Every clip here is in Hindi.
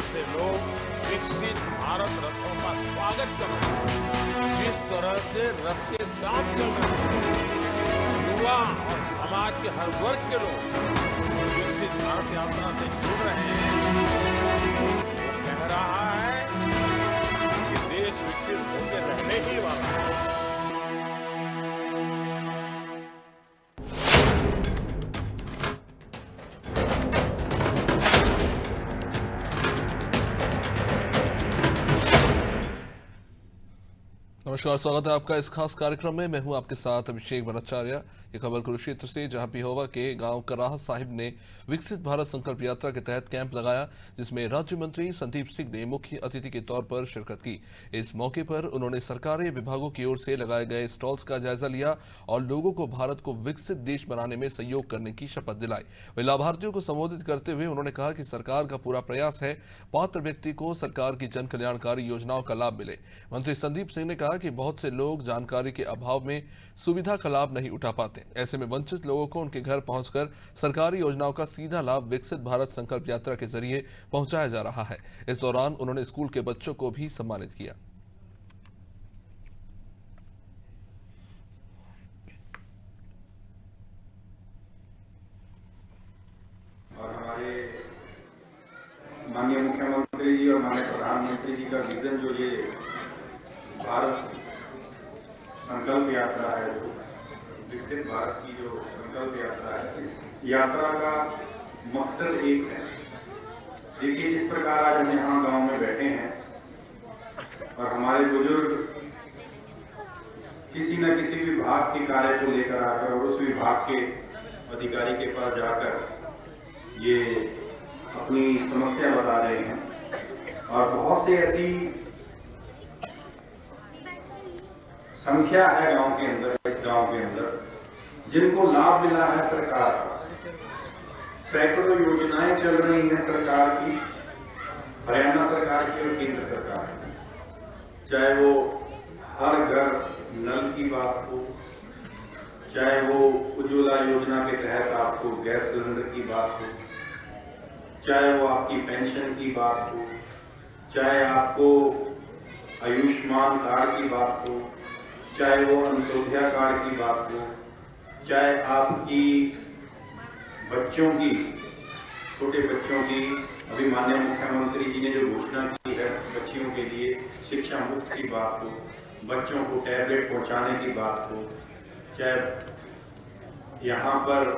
तरह से लोग विकसित भारत रथों का स्वागत कर रहे हैं, जिस तरह से रथ के साथ चल रहे हैं, युवा और समाज के हर वर्ग के लोग विकसित भारत यात्रा से जुड़ रहे हैं, वो कह रहा है कि देश विकसित होकर रहने ही वाला है। नमस्कार, स्वागत है आपका इस खास कार्यक्रम में। मैं हूं आपके साथ अभिषेक भट्टाचार्य। ये खबर कुरुक्षेत्र से, जहां पिहोवा के गांव कराह साहिब ने विकसित भारत संकल्प यात्रा के तहत कैंप लगाया, जिसमें राज्य मंत्री संदीप सिंह ने मुख्य अतिथि के तौर पर शिरकत की। इस मौके पर उन्होंने सरकारी विभागों की ओर से लगाए गए स्टॉल्स का जायजा लिया और लोगों को भारत को विकसित देश बनाने में सहयोग करने की शपथ दिलाई। वहीं लाभार्थियों को संबोधित करते हुए उन्होंने कहा कि सरकार का पूरा प्रयास है पात्र व्यक्ति को सरकार की जन कल्याणकारी योजनाओं का लाभ मिले। मंत्री संदीप सिंह ने कहा कि बहुत से लोग जानकारी के अभाव में सुविधा का लाभ नहीं उठा पाते। ऐसे में वंचित लोगों को उनके घर पहुंचकर सरकारी योजनाओं का सीधा लाभ विकसित भारत संकल्प यात्रा के जरिए पहुंचाया जा रहा है। इस दौरान उन्होंने स्कूल के बच्चों को भी सम्मानित किया। और हमारे माननीय मुख्यमंत्री जी और माननीय प्रधानमंत्री जी का विजन जो ये भारत संकल्प यात्रा है, जो विकसित भारत की जो संकल्प यात्रा है, इस यात्रा का मकसद एक है। देखिए, जिस प्रकार आज हम यहाँ गांव में बैठे हैं और हमारे बुजुर्ग किसी न किसी विभाग के कार्य को लेकर आकर और उस विभाग के अधिकारी के पास जाकर ये अपनी समस्या बता रहे हैं। और बहुत सी ऐसी संख्या है गांव के अंदर, इस गांव के अंदर, जिनको लाभ मिला है सरकार का। सैकड़ों योजनाएं चल रही हैं सरकार की, हरियाणा सरकार की और केंद्र सरकार की। चाहे वो हर घर नल की बात हो, चाहे वो उज्ज्वला योजना के तहत आपको गैस सिलेंडर की बात हो, चाहे वो आपकी पेंशन की बात हो, चाहे आपको आयुष्मान कार्ड की बात हो, चाहे वो अंत्योदया कार्ड की बात हो, चाहे आपकी बच्चों की, छोटे बच्चों की, अभी माननीय मुख्यमंत्री जी ने जो घोषणा की है बच्चियों के लिए शिक्षा मुफ्त की बात हो, बच्चों को टैबलेट पहुंचाने की बात हो, चाहे यहाँ पर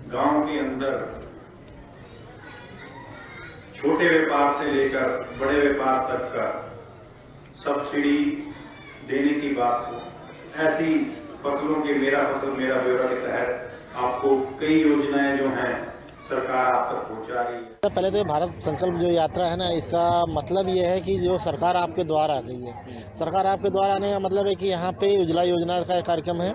गांव के अंदर छोटे व्यापार से लेकर बड़े व्यापार तक का सब्सिडी देने की बात हो, ऐसी फसलों के मेरा फसल मेरा ब्यौरा के तहत आपको कई योजनाएं जो हैं सरकार आप तक पहुंचा रही है। पहले तो भारत संकल्प जो यात्रा है ना, इसका मतलब ये है कि जो सरकार आपके द्वार आ गई है। सरकार आपके द्वार आने का मतलब है कि यहाँ पे उज्ज्वला योजना का कार्यक्रम है,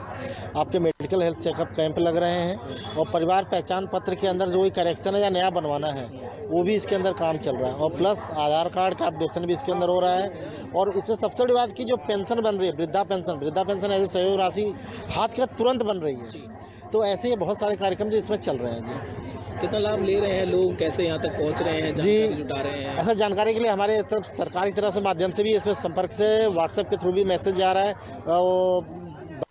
आपके मेडिकल हेल्थ चेकअप कैंप लग रहे हैं और परिवार पहचान पत्र के अंदर जो भी करेक्शन है या नया बनवाना है वो भी इसके अंदर काम चल रहा है, और प्लस आधार कार्ड का अपडेशन भी इसके अंदर हो रहा है। और इसमें सबसे बड़ी बात की जो पेंशन बन रही है, वृद्धा पेंशन ऐसी सहयोग राशि हाथ के तुरंत बन रही है। तो ऐसे बहुत सारे कार्यक्रम जो इसमें चल रहे हैं जी। कितना लाभ ले रहे हैं लोग, कैसे यहाँ तक पहुँच रहे हैं, जानकारी जुटा रहे हैं? ऐसा जानकारी के लिए हमारे तरफ सरकार की तरफ से माध्यम से भी इसमें संपर्क से व्हाट्सएप के थ्रू भी मैसेज जा रहा है, वो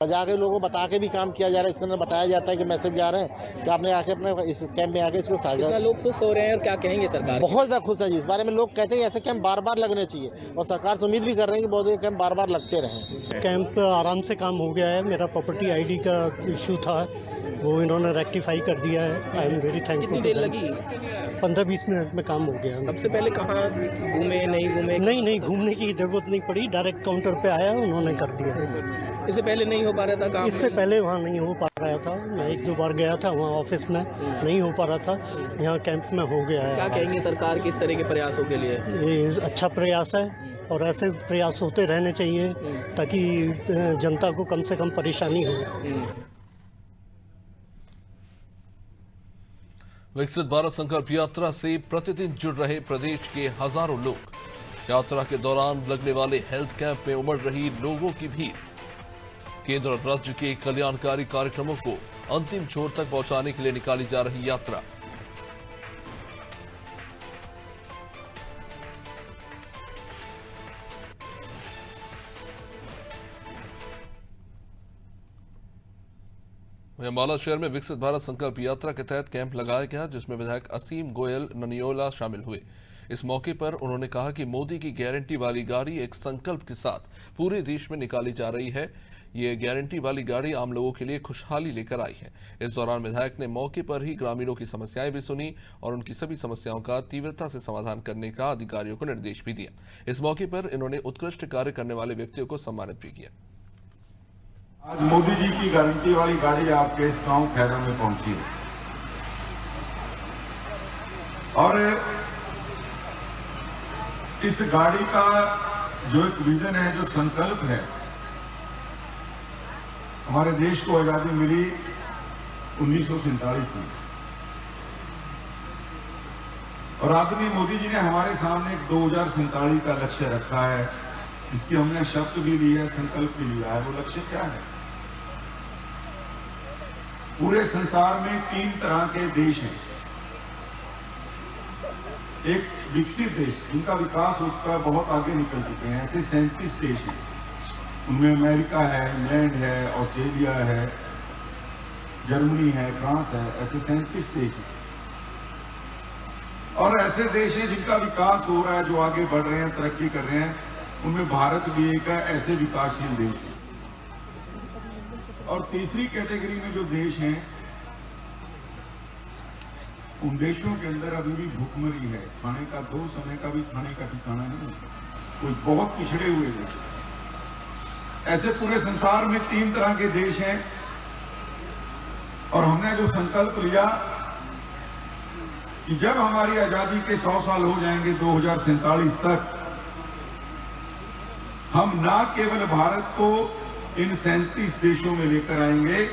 बजा के लोगों को बता के भी काम किया जा रहा है। इसके अंदर बताया जाता है कि मैसेज जा रहे हैं कि आपने आके अपने इस कैंप में आके इसको साझा। लोग खुश हो रहे हैं और क्या कहेंगे सरकार? बहुत ज़्यादा खुश है जी। इस बारे में लोग कहते हैं ऐसे कैंप बार बार लगने चाहिए और सरकार से उम्मीद भी कर रहे हैं कि बहुत कैंप बार बार लगते रहें। कैंप आराम से काम हो गया है। मेरा प्रॉपर्टी आईडी का इशू था, वो इन्होंने रेक्टिफाई कर दिया है। I am very thankful. कितनी देर लगी? 15-20 मिनट में काम हो गया। सबसे पहले कहाँ घूमे, नहीं घूमे? नहीं, घूमने की जरूरत नहीं पड़ी, डायरेक्ट काउंटर पे आया, उन्होंने कर दिया। इससे पहले नहीं हो पा रहा था काम? इससे पहले वहाँ नहीं हो पा रहा था। मैं 1-2 बार गया था वहाँ ऑफिस में, नहीं हो पा रहा था। यहाँ कैंप में हो गया है। क्या कहेंगे सरकार किस तरह के प्रयासों के लिए? ये अच्छा प्रयास है और ऐसे प्रयास होते रहने चाहिए ताकि जनता को कम से कम परेशानी हो। विकसित भारत संकल्प यात्रा से प्रतिदिन जुड़ रहे प्रदेश के हजारों लोग। यात्रा के दौरान लगने वाले हेल्थ कैंप में उमड़ रही लोगों की भीड़। केंद्र और राज्य के कल्याणकारी कार्यक्रमों को अंतिम छोर तक पहुंचाने के लिए निकाली जा रही यात्रा। अम्बाला शहर में विकसित भारत संकल्प यात्रा के तहत कैंप लगाया गया, जिसमें विधायक असीम गोयल ननियोला शामिल हुए। इस मौके पर उन्होंने कहा कि मोदी की गारंटी वाली गाड़ी एक संकल्प के साथ पूरे देश में निकाली जा रही है। ये गारंटी वाली गाड़ी आम लोगों के लिए खुशहाली लेकर आई है। इस दौरान विधायक ने मौके पर ही ग्रामीणों की समस्याएं भी सुनी और उनकी सभी समस्याओं का तीव्रता से समाधान करने का अधिकारियों को निर्देश भी दिया। इस मौके पर इन्होंने उत्कृष्ट कार्य करने वाले व्यक्तियों को सम्मानित भी किया। आज मोदी जी की गारंटी वाली गाड़ी आपके इस गांव खैरा में पहुंची है और इस गाड़ी का जो एक विजन है, जो संकल्प है, हमारे देश को आजादी मिली 1947 में और आदरणीय मोदी जी ने हमारे सामने 2047 का लक्ष्य रखा है, इसकी हमने शब्द भी लिया है, संकल्प भी लिया है। वो लक्ष्य क्या है? पूरे संसार में 3 तरह के देश हैं। एक विकसित देश, जिनका विकास हो चुका है, बहुत आगे निकल चुके हैं, ऐसे 37 देश हैं। उनमें अमेरिका है, इंग्लैंड है, ऑस्ट्रेलिया है, जर्मनी है, फ्रांस है, ऐसे 37 देश हैं। और ऐसे देश हैं जिनका विकास हो रहा है, जो आगे बढ़ रहे हैं, तरक्की कर रहे हैं। उनमें भारत भी एक है, ऐसे विकासशील देश है। और तीसरी कैटेगरी में जो देश हैं, उन देशों के अंदर अभी भी भूखमरी है, खाने का 2 समय का भी खाने का ठिकाना नहीं, कोई बहुत पिछड़े हुए देश। ऐसे पूरे संसार में 3 तरह के देश हैं और हमने जो संकल्प लिया कि जब हमारी आजादी के 100 साल हो जाएंगे 2047 तक, हम ना केवल भारत को इन 37 देशों में लेकर आएंगे,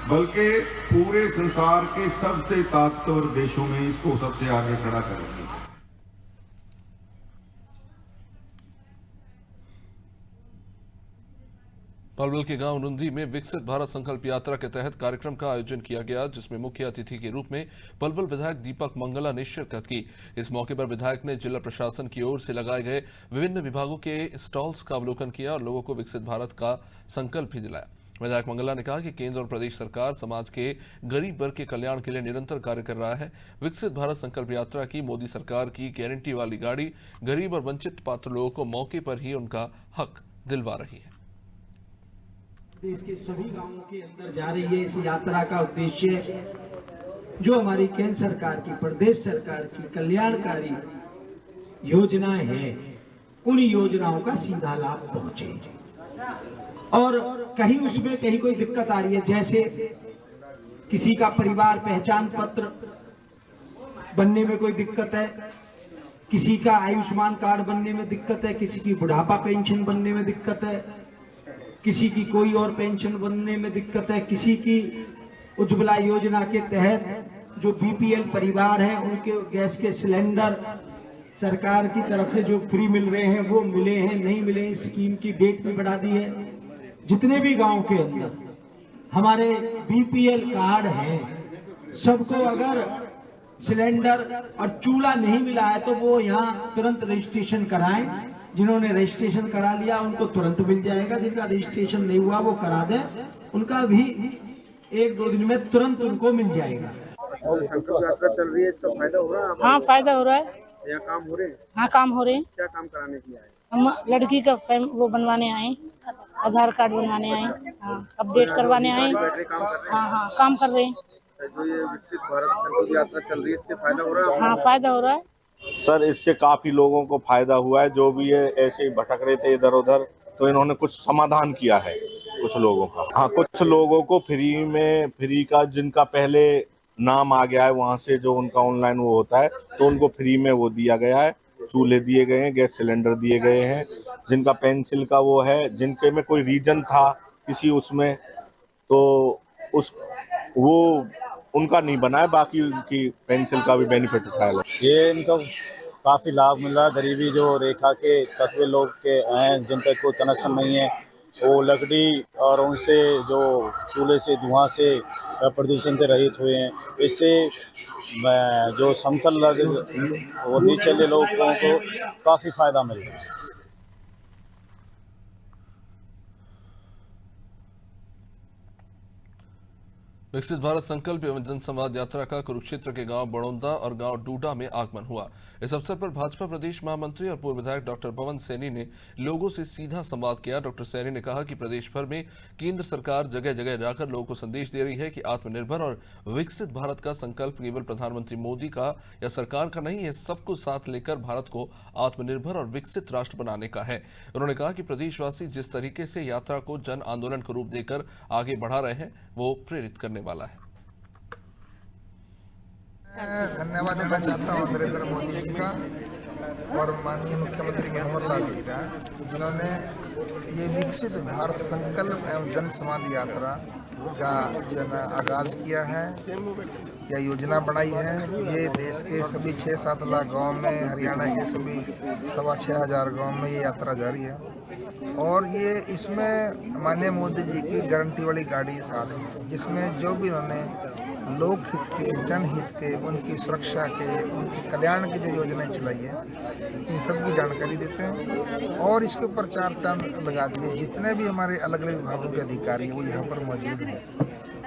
बल्कि पूरे संसार के सबसे ताकतवर देशों में इसको सबसे आगे खड़ा करेंगे। पलवल के गांव रुंधी में विकसित भारत संकल्प यात्रा के तहत कार्यक्रम का आयोजन किया गया, जिसमें मुख्य अतिथि के रूप में पलवल विधायक दीपक मंगला ने शिरकत की। इस मौके पर विधायक ने जिला प्रशासन की ओर से लगाए गए विभिन्न विभागों के स्टॉल्स का अवलोकन किया और लोगों को विकसित भारत का संकल्प भी दिलाया। विधायक मंगला ने कहा कि केंद्र और प्रदेश सरकार समाज के गरीब वर्ग के कल्याण के लिए निरंतर कार्य कर रहा है। विकसित भारत संकल्प यात्रा की मोदी सरकार की गारंटी वाली गाड़ी गरीब और वंचित पात्र लोगों को मौके पर ही उनका हक दिलवा रही है। देश के सभी गांवों के अंदर जा रही है। इस यात्रा का उद्देश्य जो हमारी केंद्र सरकार की, प्रदेश सरकार की कल्याणकारी योजनाएं हैं, उन योजनाओं का सीधा लाभ पहुंचे। और कहीं उसमें कहीं कोई दिक्कत आ रही है, जैसे किसी का परिवार पहचान पत्र बनने में कोई दिक्कत है, किसी का आयुष्मान कार्ड बनने में दिक्कत है, किसी की बुढ़ापा पेंशन बनने में दिक्कत है, किसी की कोई और पेंशन बनने में दिक्कत है, किसी की उज्ज्वला योजना के तहत जो बीपीएल परिवार हैं उनके गैस के सिलेंडर सरकार की तरफ से जो फ्री मिल रहे हैं वो मिले हैं, नहीं मिले, इस स्कीम की डेट भी बढ़ा दी है। जितने भी गांव के अंदर हमारे बीपीएल कार्ड हैं, सबको अगर सिलेंडर और चूल्हा नहीं मिला है तो वो यहाँ तुरंत रजिस्ट्रेशन कराएं। जिन्होंने रजिस्ट्रेशन करा लिया उनको तुरंत मिल जाएगा, जिनका रजिस्ट्रेशन नहीं हुआ वो करा दें, उनका भी 1-2 दिन में तुरंत उनको मिल जाएगा। और संकल्प यात्रा चल रही है, इसका फायदा हो रहा है? हाँ, फायदा हो रहा है। यहाँ काम हो रहे हैं? हाँ, काम हो रहे हैं। क्या काम कराने के लिए आए? हम लड़की का वो बनवाने आए, आधार कार्ड बनवाने आए, हाँ, अपडेट करवाने आए। हाँ हाँ, काम कर रहे हैं। जो ये विकसित भारत संकल्प यात्रा चल रही है, इससे फायदा हो रहा है? हाँ, फायदा हो रहा है सर। इससे काफी लोगों को फायदा हुआ है, जो भी ये ऐसे ही भटक रहे थे इधर उधर, तो इन्होंने कुछ समाधान किया है कुछ लोगों का। हाँ, कुछ लोगों को फ्री का, जिनका पहले नाम आ गया है वहाँ से जो उनका ऑनलाइन वो होता है, तो उनको फ्री में वो दिया गया है, चूल्हे दिए गए हैं, गैस सिलेंडर दिए गए हैं। जिनका पेंसिल का वो है, जिनके में कोई रीजन था किसी उसमें, तो वो उनका नहीं बना है, बाकी उनकी पेंसिल का भी बेनिफिट उठाया। ये इनको काफ़ी लाभ मिल रहा है। गरीबी जो रेखा के तत्व लोग के हैं, जिन पर कोई कनेक्शन नहीं है, वो लकड़ी और उनसे जो चूल्हे से धुआं से प्रदूषण से रहित हुए हैं। इससे जो समतल और नीचे लोगों को काफ़ी फायदा मिल रहा है। विकसित भारत संकल्प एवं जनसंवाद यात्रा का कुरुक्षेत्र के गांव बड़ौदा और गांव डूडा में आगमन हुआ। इस अवसर पर भाजपा प्रदेश महामंत्री और पूर्व विधायक डॉक्टर पवन सैनी ने लोगों से सीधा संवाद किया। डॉक्टर सैनी ने कहा कि प्रदेश भर में केंद्र सरकार जगह जगह जाकर लोगों को संदेश दे रही है कि आत्मनिर्भर और विकसित भारत का संकल्प केवल प्रधानमंत्री मोदी का या सरकार का नहीं है, सबको साथ लेकर भारत को आत्मनिर्भर और विकसित राष्ट्र बनाने का है। उन्होंने कहा कि प्रदेशवासी जिस तरीके से यात्रा को जन आंदोलन का रूप देकर आगे बढ़ा रहे हैं वो प्रेरित करने वाला है। धन्यवाद देना चाहता हूँ नरेंद्र मोदी जी का और माननीय मुख्यमंत्री मनोहर लाल जी का, जिन्होंने ये विकसित भारत संकल्प एवं जन संवाद यात्रा का जो है आगाज किया है या योजना बनाई है। ये देश के सभी 6-7 लाख गाँव में, हरियाणा के सभी 6,500 गाँव में ये यात्रा जारी है और ये इसमें माननीय मोदी जी की गारंटी वाली गाड़ी साथ में, जिसमें जो भी उन्होंने लोक हित के, जनहित के, उनकी सुरक्षा के, उनके कल्याण की जो योजनाएं चलाई है, इन सब की जानकारी देते हैं और इसके ऊपर 4 चांद लगा दिए। जितने भी हमारे अलग अलग विभागों के अधिकारी हैं वो यहाँ पर मौजूद हैं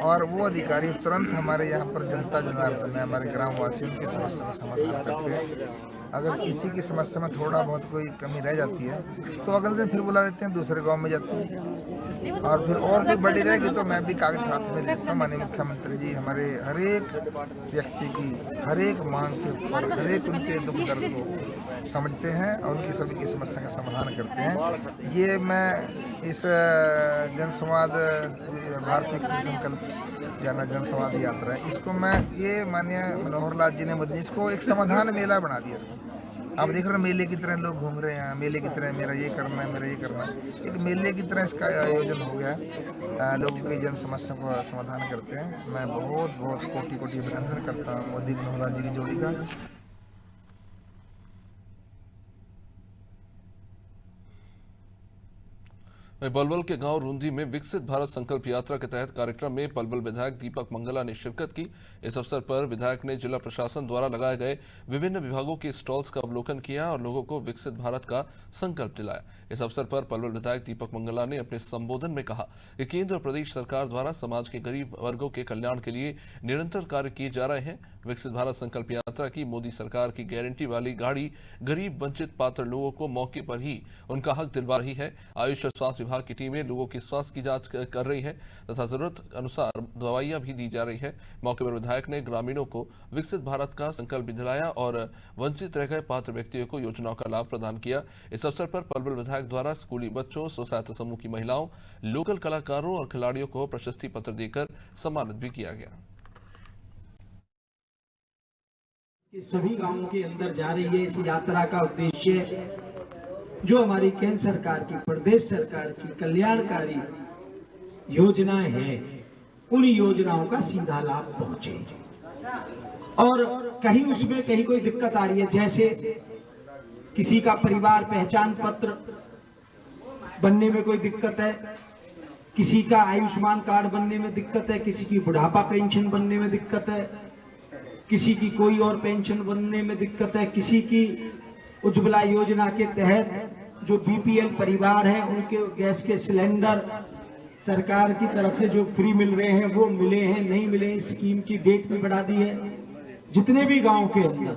और वो अधिकारी तुरंत हमारे यहाँ पर जनता जनार्दन है, हमारे ग्रामवासियों की समस्या का समाधान करते हैं। अगर किसी की समस्या में थोड़ा बहुत कोई कमी रह जाती है तो अगले दिन फिर बुला लेते हैं, दूसरे गांव में जाती है और फिर और कोई बड़ी रहेगी तो मैं भी कागज साथ में लेता हूँ। माननीय मुख्यमंत्री जी हमारे हर एक व्यक्ति की हर एक मांग के ऊपर, हर एक उनके दुख दर्द को समझते हैं और उनकी सभी की समस्या का समाधान करते हैं। ये मैं इस जनसंवाद भारत विकसित संकल्प या जनसंवाद यात्रा है, इसको मैं ये माननीय मनोहर लाल जी ने मोदी जी इसको एक समाधान मेला बना दिया। इसको आप देख रहे हैं मेले की तरह लोग घूम रहे हैं, मेले की तरह मेरा ये करना है, मेरा ये करना है, एक मेले की तरह इसका आयोजन हो गया है। लोगों की जन समस्या को समाधान करते हैं। मैं बहुत बहुत कोटि कोटि अभिनंदन करता हूँ मोदी मनोहर लाल जी की जोड़ी का। पलवल के गांव रूंदी में विकसित भारत संकल्प यात्रा के तहत कार्यक्रम में पलवल विधायक दीपक मंगला ने शिरकत की। इस अवसर पर विधायक ने जिला प्रशासन द्वारा लगाए गए विभिन्न विभागों के स्टॉल्स का अवलोकन किया और लोगों को विकसित भारत का संकल्प दिलाया। इस अवसर पर पलवल विधायक दीपक मंगला ने अपने संबोधन में कहा कि केंद्र और प्रदेश सरकार द्वारा समाज के गरीब वर्गों के कल्याण के लिए निरंतर कार्य किए जा रहे हैं। विकसित भारत संकल्प यात्रा की मोदी सरकार की गारंटी वाली गाड़ी गरीब, वंचित, पात्र लोगों को मौके पर ही उनका हक दिलवा रही है। आयुष और स्वास्थ्य विभाग की टीमें लोगों की स्वास्थ्य की जांच कर रही है तथा जरूरत अनुसार दवाइयां भी दी जा रही है। मौके पर विधायक ने ग्रामीणों को विकसित भारत का संकल्प भी दिलाया और वंचित रह गए पात्र व्यक्तियों को योजनाओं का लाभ प्रदान किया। इस अवसर पर पलवल विधायक द्वारा स्कूली बच्चों, स्व सहायता समूह की महिलाओं, लोकल कलाकारों और खिलाड़ियों को प्रशस्ति पत्र देकर सम्मानित भी किया गया। सभी गांवों के अंदर जा रही है। इस यात्रा का उद्देश्य जो हमारी केंद्र सरकार की, प्रदेश सरकार की कल्याणकारी योजनाएं हैं, उन योजनाओं का सीधा लाभ पहुंचे और कहीं उसमें कहीं कोई दिक्कत आ रही है, जैसे किसी का परिवार पहचान पत्र बनने में कोई दिक्कत है, किसी का आयुष्मान कार्ड बनने में दिक्कत है, किसी की बुढ़ापा पेंशन बनने में दिक्कत है, किसी की कोई और पेंशन बनने में दिक्कत है, किसी की उज्ज्वला योजना के तहत जो बीपीएल परिवार हैं उनके गैस के सिलेंडर सरकार की तरफ से जो फ्री मिल रहे हैं वो मिले हैं, नहीं मिले, स्कीम की डेट भी बढ़ा दी है। जितने भी गांव के अंदर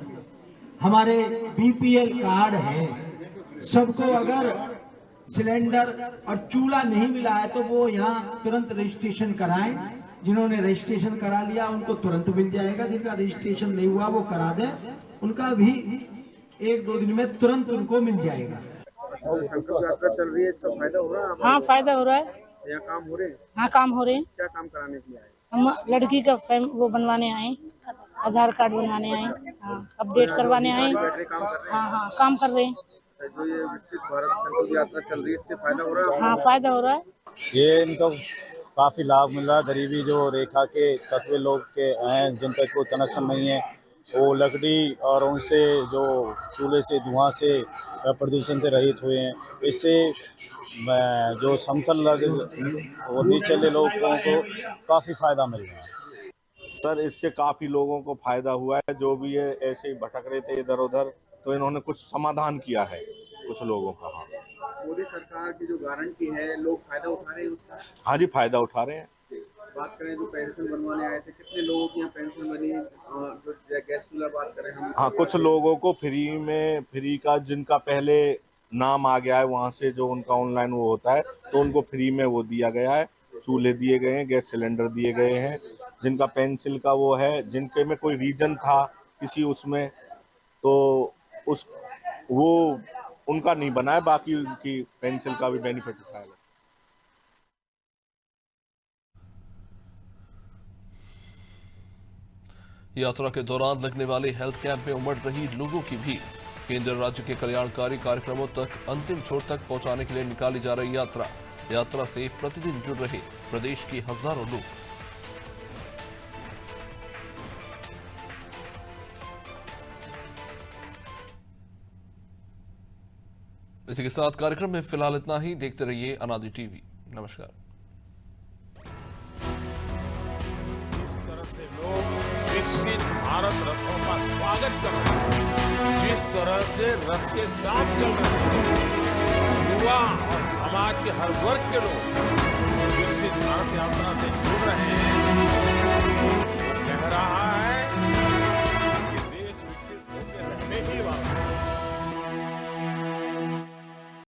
हमारे बीपीएल कार्ड हैं, सबको अगर सिलेंडर और चूल्हा नहीं मिला है तो वो यहाँ तुरंत रजिस्ट्रेशन कराएं। जिन्होंने रजिस्ट्रेशन करा लिया उनको तुरंत मिल जाएगा, जिनका रजिस्ट्रेशन नहीं हुआ वो करा दें, उनका भी 1-2 दिन में तुरंत उनको मिल जाएगा। संकल्प यात्रा चल रही है, इसका फायदा हो रहा है? हाँ, फायदा हो रहा है। यहाँ काम हो रहे हैं? हाँ, काम हो रहे हैं। क्या काम कराने के लिए आए? हम लड़की का वो बनवाने आए, आधार कार्ड बनवाने आए, हाँ, अपडेट करवाने आए। हाँ हाँ, काम कर रहे हैं। जो ये विकसित भारत संकल्प यात्रा चल रही है, इससे फायदा हो रहा है? हाँ, फायदा हो रहा है। ये इनको काफ़ी लाभ मिल रहा है। गरीबी जो रेखा के तत्व लोग के हैं, जिन तक कोई कनेक्शन नहीं है, वो लकड़ी और उनसे जो चूल्हे से, धुआं से, प्रदूषण से रहित हुए हैं। इससे जो समतल और निचले लोगों को काफ़ी फ़ायदा मिल रहा है। सर, इससे काफ़ी लोगों को फ़ायदा हुआ है। जो भी है ऐसे ही भटक रहे थे इधर उधर, तो इन्होंने कुछ समाधान किया है कुछ लोगों का। हाँ, मोदी सरकार की जो गारंटी है, लोग फायदा उठा रहे हैं उसका? हाँ जी, फायदा उठा रहे हैं। बात करें जो पेंशन बनवाने आए थे, कितने लोगों की यहाँ पेंशन बनी? जो गैस चूल्हा बात करें हम, हाँ, कुछ लोगों को फ्री का जिनका पहले नाम आ गया है वहाँ से, जो उनका ऑनलाइन वो होता है, तो उनको फ्री में वो दिया गया है, चूल्हे दिए गए हैं, गैस सिलेंडर दिए गए हैं। जिनका पेंसिल का वो है, जिनके में कोई रीजन था किसी उसमें, तो वो उनका नहीं बना है, बाकी उनकी पेंसिल का भी बेनिफिट उठाया। यात्रा के दौरान लगने वाले हेल्थ कैंप में उमड़ रही लोगों की भीड़। केंद्र राज्य के कल्याणकारी कार्यक्रमों तक अंतिम छोर तक पहुंचाने के लिए निकाली जा रही यात्रा से प्रतिदिन जुड़ रहे प्रदेश के हजारों लोग। इसी के साथ कार्यक्रम में फिलहाल इतना ही। देखते रहिए अनादि टीवी। नमस्कार। जिस तरह से लोग विकसित भारत रथों का स्वागत कर रहे हैं, जिस तरह से रथ के साथ चल रहे हैं, युवा और समाज के हर वर्ग के लोग विकसित भारत यात्रा से जुड़ रहे हैं,